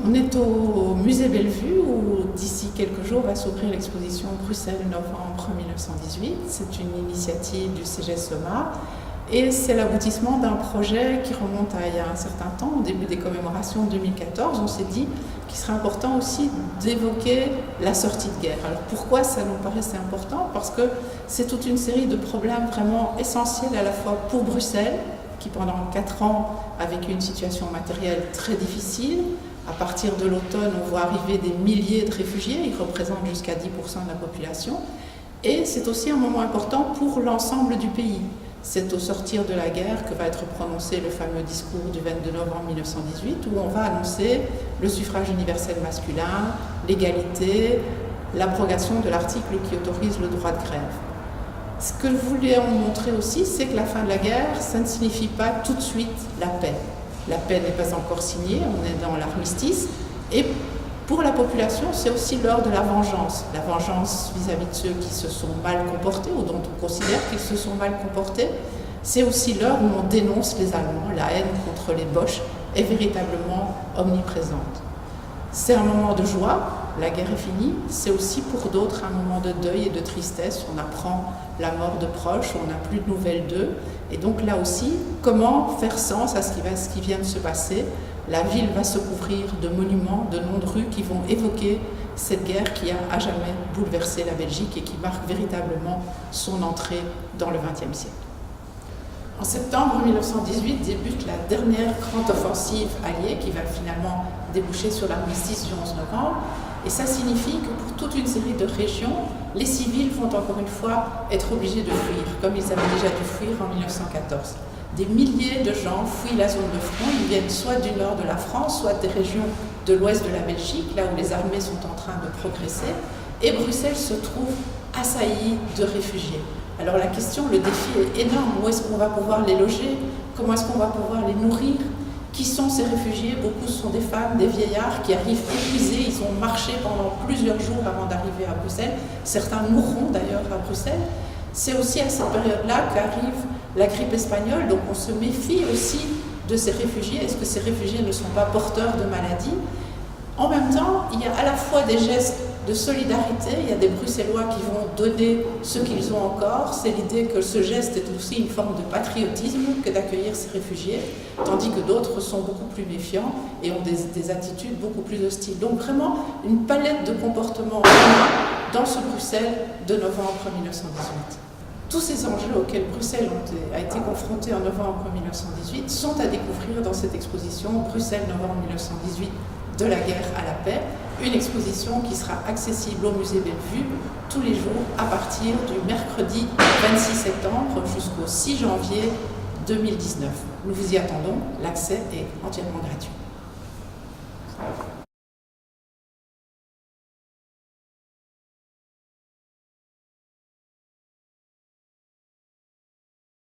On est au musée Bellevue où d'ici quelques jours va s'ouvrir l'exposition Bruxelles-Novembre 1918. C'est une initiative du CGSOMA et c'est l'aboutissement d'un projet qui remonte à il y a un certain temps, au début des commémorations 2014. On s'est dit qu'il serait important aussi d'évoquer la sortie de guerre. Alors pourquoi ça nous paraissait important? Parce que c'est toute une série de problèmes vraiment essentiels à la fois pour Bruxelles, qui pendant 4 ans a vécu une situation matérielle très difficile. À partir de l'automne, on voit arriver des milliers de réfugiés, ils représentent jusqu'à 10% de la population. Et c'est aussi un moment important pour l'ensemble du pays. C'est au sortir de la guerre que va être prononcé le fameux discours du 22 novembre 1918, où on va annoncer le suffrage universel masculin, l'égalité, l'abrogation de l'article qui autorise le droit de grève. Ce que je voulais en montrer aussi, c'est que la fin de la guerre, ça ne signifie pas tout de suite la paix. La paix n'est pas encore signée, on est dans l'armistice. Et pour la population, c'est aussi l'heure de la vengeance. La vengeance vis-à-vis de ceux qui se sont mal comportés ou dont on considère qu'ils se sont mal comportés. C'est aussi l'heure où on dénonce les Allemands. La haine contre les Boches est véritablement omniprésente. C'est un moment de joie, la guerre est finie. C'est aussi pour d'autres un moment de deuil et de tristesse. On apprend la mort de proches, on n'a plus de nouvelles d'eux. Et donc là aussi, comment faire sens à ce qui vient de se passer? La ville va se couvrir de monuments, de noms de rues qui vont évoquer cette guerre qui a à jamais bouleversé la Belgique et qui marque véritablement son entrée dans le XXe siècle. En septembre 1918 débute la dernière grande offensive alliée qui va finalement déboucher sur l'armistice du 11 novembre. Et ça signifie que pour toute une série de régions, les civils vont encore une fois être obligés de fuir, comme ils avaient déjà dû fuir en 1914. Des milliers de gens fuient la zone de front, ils viennent soit du nord de la France, soit des régions de l'ouest de la Belgique, là où les armées sont en train de progresser, et Bruxelles se trouve assaillie de réfugiés. Alors la question, le défi est énorme. Où est-ce qu'on va pouvoir les loger? Comment est-ce qu'on va pouvoir les nourrir? Qui sont ces réfugiés? Beaucoup sont des femmes, des vieillards qui arrivent épuisés. Ils ont marché pendant plusieurs jours avant d'arriver à Bruxelles. Certains mourront d'ailleurs à Bruxelles. C'est aussi à cette période-là qu'arrive la grippe espagnole. Donc on se méfie aussi de ces réfugiés. Est-ce que ces réfugiés ne sont pas porteurs de maladies? En même temps, il y a à la fois des gestes de solidarité, il y a des Bruxellois qui vont donner ce qu'ils ont encore. C'est l'idée que ce geste est aussi une forme de patriotisme que d'accueillir ces réfugiés, tandis que d'autres sont beaucoup plus méfiants et ont des attitudes beaucoup plus hostiles. Donc vraiment une palette de comportements humains dans ce Bruxelles de novembre 1918. Tous ces enjeux auxquels Bruxelles a été confrontée en novembre 1918 sont à découvrir dans cette exposition Bruxelles-Novembre 1918 de la guerre à la paix, une exposition qui sera accessible au musée Bellevue tous les jours à partir du mercredi 26 septembre jusqu'au 6 janvier 2019. Nous vous y attendons, l'accès est entièrement gratuit.